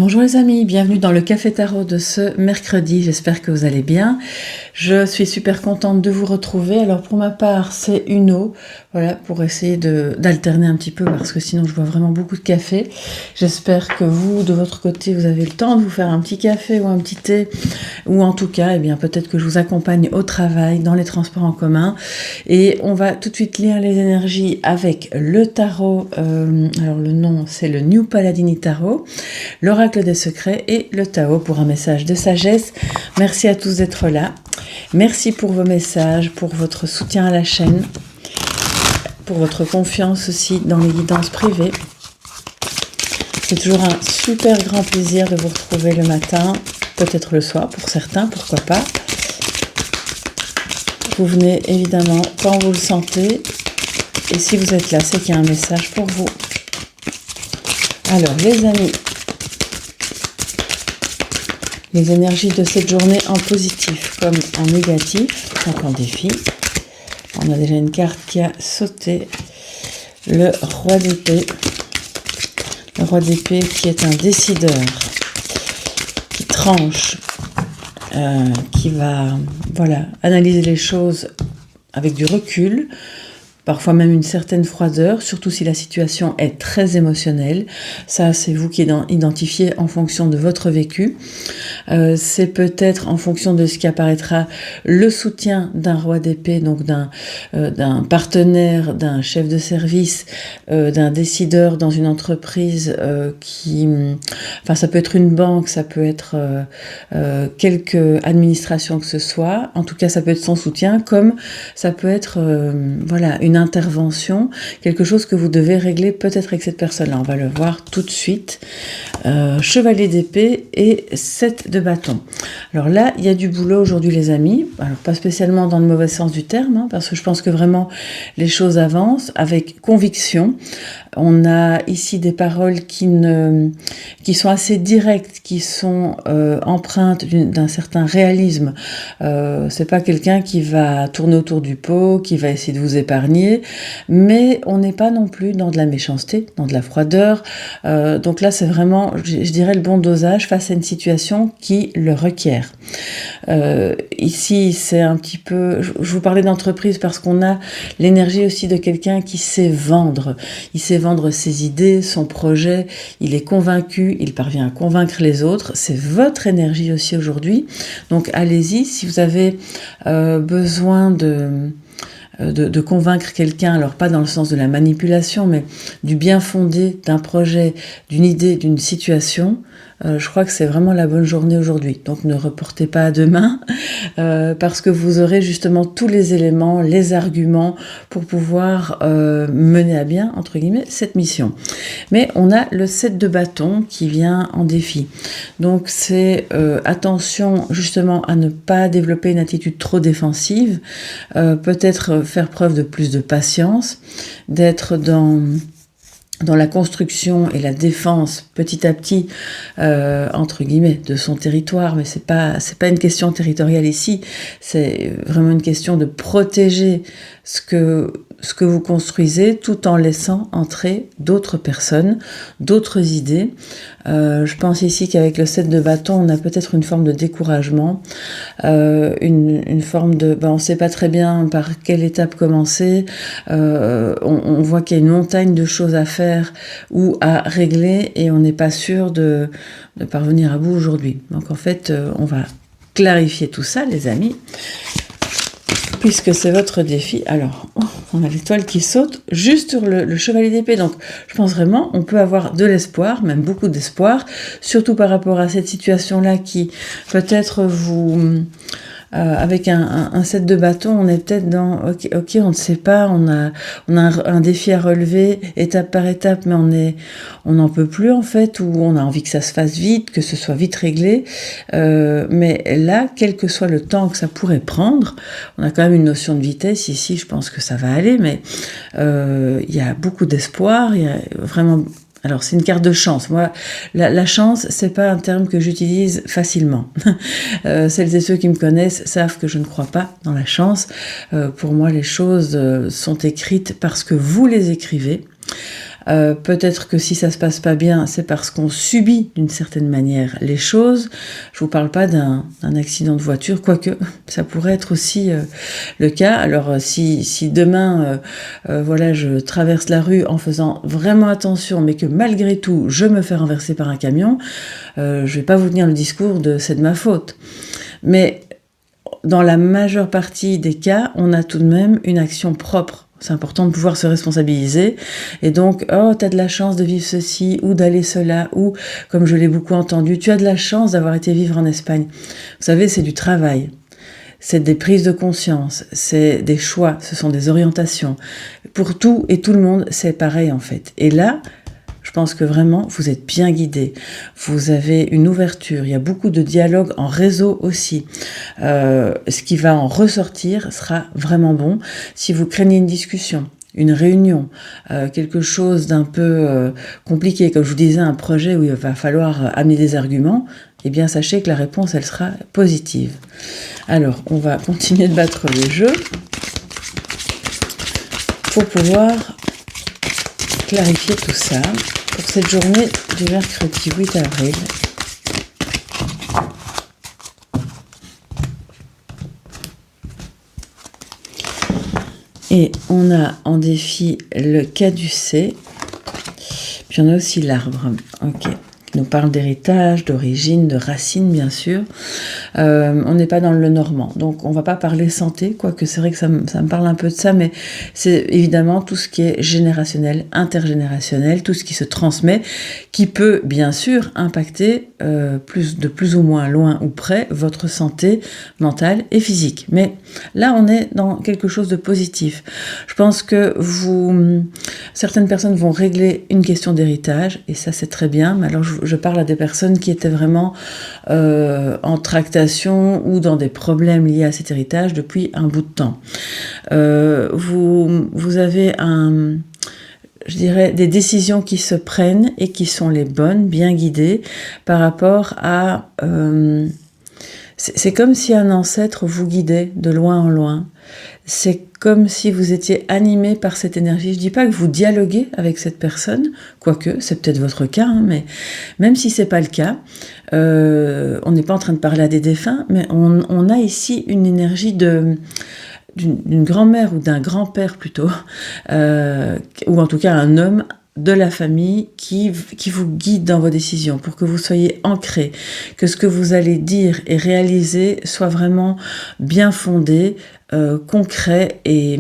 Bonjour les amis, bienvenue dans le Café Tarot de ce mercredi, j'espère que vous allez bien. Je suis super contente de vous retrouver. Alors pour ma part, c'est une eau, voilà, pour essayer d'alterner un petit peu parce que sinon je bois vraiment beaucoup de café. J'espère que vous, de votre côté, vous avez le temps de vous faire un petit café ou un petit thé, ou en tout cas, peut-être que je vous accompagne au travail, dans les transports en commun. Et on va tout de suite lire les énergies avec le tarot. Alors le nom, c'est le New Paladini Tarot, l'oracle des secrets et le Tao pour un message de sagesse. Merci à tous d'être là. Merci pour vos messages, pour votre soutien à la chaîne, pour votre confiance aussi dans les guidances privées. C'est toujours un super grand plaisir de vous retrouver le matin, peut-être le soir pour certains, pourquoi pas. Vous venez évidemment quand vous le sentez. Et si vous êtes là, c'est qu'il y a un message pour vous. Alors les amis, les énergies de cette journée en positif comme en négatif, donc en défi. On a déjà une carte qui a sauté, le roi d'épée. Le roi d'épée qui est un décideur, qui tranche, qui va analyser les choses avec du recul, parfois même une certaine froideur, surtout si la situation est très émotionnelle. Ça, c'est vous qui identifiez en fonction de votre vécu. C'est peut-être en fonction de ce qui apparaîtra le soutien d'un roi d'épée, donc d'un partenaire, d'un chef de service, d'un décideur dans une entreprise ça peut être une banque, ça peut être quelque administration que ce soit. En tout cas, ça peut être son soutien, comme ça peut être une intervention, quelque chose que vous devez régler peut-être avec cette personne-là. On va le voir tout de suite. Chevalier d'épée et 7 de bâton. Alors là, il y a du boulot aujourd'hui les amis. Alors pas spécialement dans le mauvais sens du terme, parce que je pense que vraiment les choses avancent avec conviction. On a ici des paroles qui sont assez directes, qui sont empreintes d'un certain réalisme. C'est pas quelqu'un qui va tourner autour du pot, qui va essayer de vous épargner, mais on n'est pas non plus dans de la méchanceté, dans de la froideur. Donc là, c'est vraiment, je dirais, le bon dosage face à une situation qui le requiert. Ici, c'est un petit peu... Je vous parlais d'entreprise parce qu'on a l'énergie aussi de quelqu'un qui sait vendre. Il sait vendre ses idées, son projet, il est convaincu, il parvient à convaincre les autres. C'est votre énergie aussi aujourd'hui. Donc allez-y, si vous avez besoin de convaincre quelqu'un, alors pas dans le sens de la manipulation, mais du bien fondé d'un projet, d'une idée, d'une situation, je crois que c'est vraiment la bonne journée aujourd'hui. Donc ne reportez pas à demain, parce que vous aurez justement tous les éléments, les arguments pour pouvoir mener à bien, entre guillemets, cette mission. Mais on a le 7 de bâton qui vient en défi. Donc c'est attention justement à ne pas développer une attitude trop défensive, peut-être faire preuve de plus de patience, d'être dans la construction et la défense petit à petit, entre guillemets, de son territoire, mais c'est pas une question territoriale ici, c'est vraiment une question de protéger ce que vous construisez tout en laissant entrer d'autres personnes, d'autres idées. Je pense ici qu'avec le 7 de bâton, on a peut-être une forme de découragement, une forme de... on ne sait pas très bien par quelle étape commencer, on voit qu'il y a une montagne de choses à faire ou à régler et on n'est pas sûr de parvenir à bout aujourd'hui. Donc en fait, on va clarifier tout ça, les amis, puisque c'est votre défi. Alors, on a l'étoile qui saute juste sur le chevalier d'épée. Donc, je pense vraiment, on peut avoir de l'espoir, même beaucoup d'espoir, surtout par rapport à cette situation-là qui peut-être vous... avec un 7 de bâton, on est peut-être dans ok, on ne sait pas, on a un défi à relever étape par étape, mais on n'en peut plus en fait, ou on a envie que ça se fasse vite, que ce soit vite réglé. Mais là, quel que soit le temps que ça pourrait prendre, on a quand même une notion de vitesse ici. Je pense que ça va aller, mais il y a beaucoup d'espoir, il y a vraiment... Alors, c'est une carte de chance. Moi, la chance, c'est pas un terme que j'utilise facilement. Celles et ceux qui me connaissent savent que je ne crois pas dans la chance. Pour moi, les choses sont écrites parce que vous les écrivez. Peut-être que si ça se passe pas bien, c'est parce qu'on subit d'une certaine manière les choses. Je vous parle pas d'un accident de voiture, quoique ça pourrait être aussi le cas. Alors si demain, voilà, je traverse la rue en faisant vraiment attention, mais que malgré tout, je me fais renverser par un camion, je vais pas vous tenir le discours de c'est de ma faute. Mais dans la majeure partie des cas, on a tout de même une action propre. C'est important de pouvoir se responsabiliser. Et donc, oh, t'as de la chance de vivre ceci, ou d'aller cela, ou, comme je l'ai beaucoup entendu, tu as de la chance d'avoir été vivre en Espagne. Vous savez, c'est du travail. C'est des prises de conscience, c'est des choix, ce sont des orientations. Pour tout et tout le monde, c'est pareil en fait. Et là, je pense que vraiment, vous êtes bien guidés. Vous avez une ouverture. Il y a beaucoup de dialogue en réseau aussi. Ce qui va en ressortir sera vraiment bon. Si vous craignez une discussion, une réunion, quelque chose d'un peu compliqué, comme je vous disais, un projet où il va falloir amener des arguments, eh bien, sachez que la réponse, elle sera positive. Alors, on va continuer de battre le jeu pour pouvoir clarifier tout ça pour cette journée du mercredi 8 avril. Et on a en défi le caducée, puis on a aussi l'arbre, ok, qui nous parle d'héritage, d'origine, de racines bien sûr. On n'est pas dans le normand, donc on va pas parler santé, quoique c'est vrai que ça me parle un peu de ça, mais c'est évidemment tout ce qui est générationnel, intergénérationnel, tout ce qui se transmet, qui peut bien sûr impacter de plus ou moins loin ou près votre santé mentale et physique. Mais là, on est dans quelque chose de positif. Je pense que certaines personnes vont régler une question d'héritage, et ça c'est très bien, mais alors je parle à des personnes qui étaient vraiment en tractation ou dans des problèmes liés à cet héritage depuis un bout de temps. Vous avez je dirais, des décisions qui se prennent et qui sont les bonnes, bien guidées, par rapport à... c'est comme si un ancêtre vous guidait de loin en loin. C'est comme si vous étiez animé par cette énergie. Je dis pas que vous dialoguez avec cette personne, quoique c'est peut-être votre cas, hein, mais même si c'est pas le cas, on n'est pas en train de parler à des défunts, mais on a ici une énergie d'une grand-mère ou d'un grand-père plutôt, ou en tout cas un homme de la famille qui vous guide dans vos décisions pour que vous soyez ancrés, que ce que vous allez dire et réaliser soit vraiment bien fondé, concret et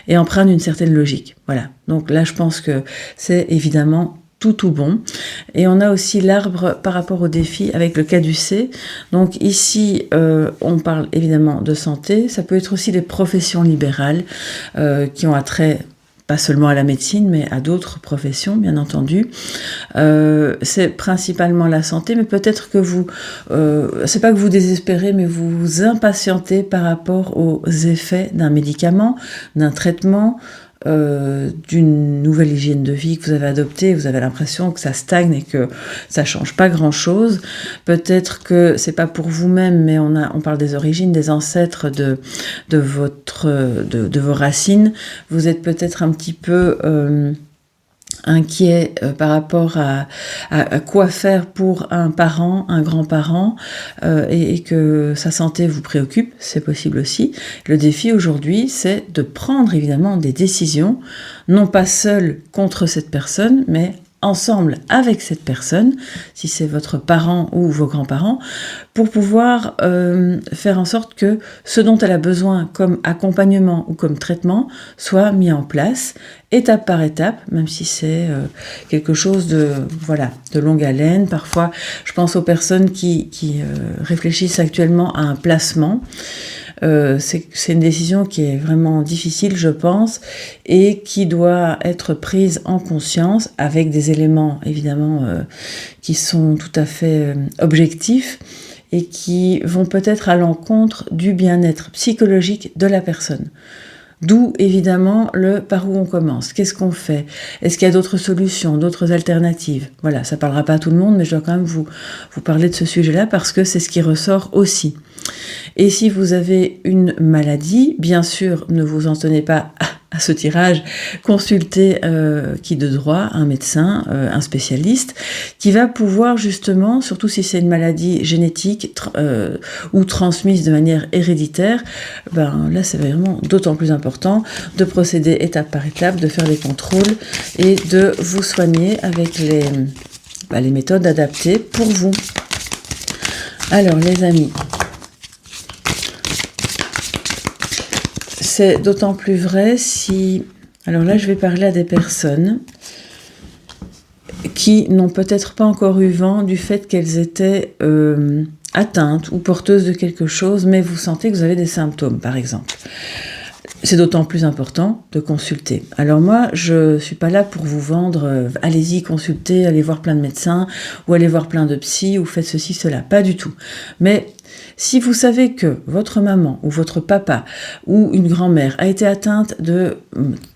empreint d'une certaine logique. Voilà. Donc là, je pense que c'est évidemment tout bon. Et on a aussi l'arbre par rapport au défi avec le caducée. Donc ici, on parle évidemment de santé. Ça peut être aussi des professions libérales qui ont attrait pas seulement à la médecine, mais à d'autres professions, bien entendu. C'est principalement la santé, mais peut-être que c'est pas que vous désespérez, mais vous vous impatientez par rapport aux effets d'un médicament, d'un traitement, d'une nouvelle hygiène de vie que vous avez adoptée. Vous avez l'impression que ça stagne et que ça change pas grand-chose. Peut-être que c'est pas pour vous-même, mais on parle des origines, des ancêtres de vos racines. Vous êtes peut-être un petit peu inquiet par rapport à quoi faire pour un parent, un grand-parent, et que sa santé vous préoccupe, c'est possible aussi. Le défi aujourd'hui, c'est de prendre évidemment des décisions, non pas seul contre cette personne, mais ensemble avec cette personne, si c'est votre parent ou vos grands-parents, pour pouvoir faire en sorte que ce dont elle a besoin comme accompagnement ou comme traitement soit mis en place, étape par étape, même si c'est quelque chose de longue haleine. Parfois, je pense aux personnes qui réfléchissent actuellement à un placement. C'est une décision qui est vraiment difficile, je pense, et qui doit être prise en conscience avec des éléments, évidemment, qui sont tout à fait objectifs et qui vont peut-être à l'encontre du bien-être psychologique de la personne. D'où, évidemment, par où on commence. Qu'est-ce qu'on fait? Est-ce qu'il y a d'autres solutions, d'autres alternatives? Voilà, ça parlera pas à tout le monde, mais je dois quand même vous parler de ce sujet-là parce que c'est ce qui ressort aussi. Et si vous avez une maladie, bien sûr, ne vous en tenez pas à ce tirage, consulter qui de droit, un médecin, un spécialiste, qui va pouvoir justement, surtout si c'est une maladie génétique ou transmise de manière héréditaire, là c'est vraiment d'autant plus important de procéder étape par étape, de faire des contrôles et de vous soigner avec les méthodes adaptées pour vous. Alors les amis, c'est d'autant plus vrai si... Alors là, je vais parler à des personnes qui n'ont peut-être pas encore eu vent du fait qu'elles étaient atteintes ou porteuses de quelque chose, mais vous sentez que vous avez des symptômes, par exemple. C'est d'autant plus important de consulter. Alors moi, je suis pas là pour vous vendre allez-y, consultez, allez voir plein de médecins, ou allez voir plein de psys, ou faites ceci, cela. Pas du tout. Mais si vous savez que votre maman, ou votre papa, ou une grand-mère a été atteinte de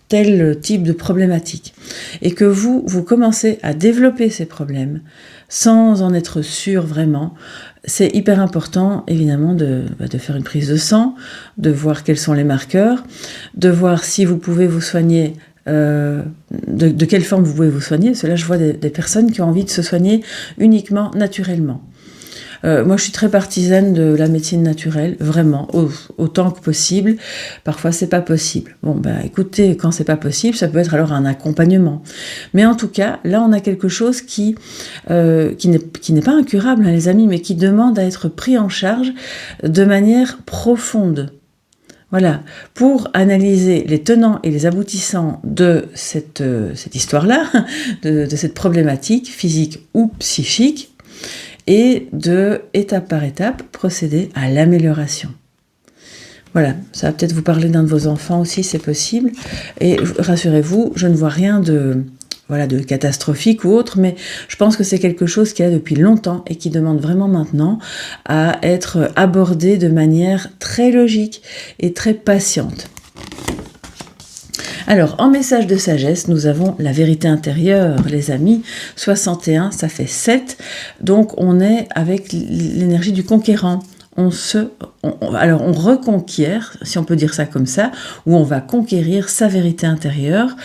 tel type de problématique, et que vous commencez à développer ces problèmes, sans en être sûr vraiment, c'est hyper important, évidemment, de faire une prise de sang, de voir quels sont les marqueurs, de voir si vous pouvez vous soigner, de quelle forme vous pouvez vous soigner. Parce que là, je vois des personnes qui ont envie de se soigner uniquement naturellement. Moi, je suis très partisane de la médecine naturelle, vraiment, autant que possible. Parfois, c'est pas possible. Bon, écoutez, quand c'est pas possible, ça peut être alors un accompagnement. Mais en tout cas, là, on a quelque chose qui n'est pas incurable, hein, les amis, mais qui demande à être pris en charge de manière profonde. Voilà, pour analyser les tenants et les aboutissants de cette histoire-là, de cette problématique physique ou psychique, et de, étape par étape, procéder à l'amélioration. Voilà, ça va peut-être vous parler d'un de vos enfants aussi, c'est possible. Et rassurez-vous, je ne vois rien de catastrophique ou autre, mais je pense que c'est quelque chose qui est là depuis longtemps et qui demande vraiment maintenant à être abordé de manière très logique et très patiente. Alors, en message de sagesse, nous avons la vérité intérieure, les amis. 61, ça fait 7. Donc, on est avec l'énergie du conquérant. On reconquiert, si on peut dire ça comme ça, ou on va conquérir sa vérité intérieure.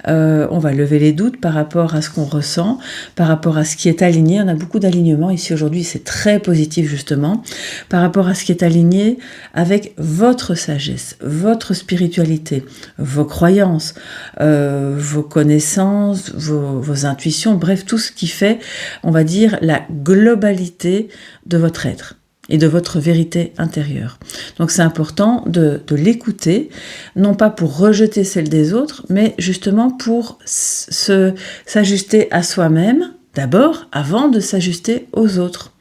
On va lever les doutes par rapport à ce qu'on ressent, par rapport à ce qui est aligné. On a beaucoup d'alignement ici aujourd'hui, c'est très positif justement, par rapport à ce qui est aligné avec votre sagesse, votre spiritualité, vos croyances, vos connaissances, vos intuitions, bref, tout ce qui fait, on va dire, la globalité de votre être et de votre vérité intérieure. Donc c'est important de l'écouter, non pas pour rejeter celle des autres, mais justement pour s'ajuster à soi-même, d'abord, avant de s'ajuster aux autres.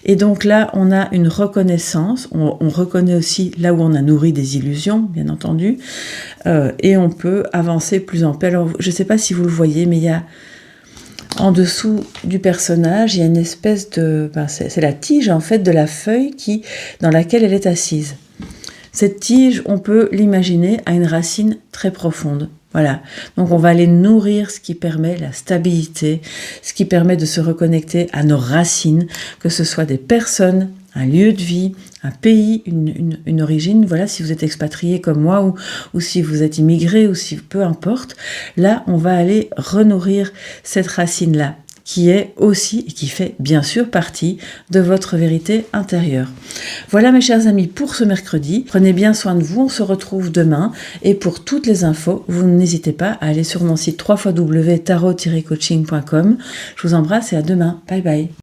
Et donc là, on a une reconnaissance, on reconnaît aussi là où on a nourri des illusions, bien entendu, et on peut avancer plus en paix. Alors, je ne sais pas si vous le voyez, mais il y a en dessous du personnage, il y a une espèce de... c'est la tige, en fait, de la feuille dans laquelle elle est assise. Cette tige, on peut l'imaginer, a une racine très profonde. Voilà. Donc, on va aller nourrir ce qui permet la stabilité, ce qui permet de se reconnecter à nos racines, que ce soit des personnes, un lieu de vie, un pays, une origine. Voilà, si vous êtes expatrié comme moi ou si vous êtes immigré ou si peu importe, là, on va aller renourrir cette racine-là qui est aussi et qui fait bien sûr partie de votre vérité intérieure. Voilà mes chers amis pour ce mercredi. Prenez bien soin de vous, on se retrouve demain et pour toutes les infos, vous n'hésitez pas à aller sur mon site www.tarot-coaching.com. Je vous embrasse et à demain. Bye bye.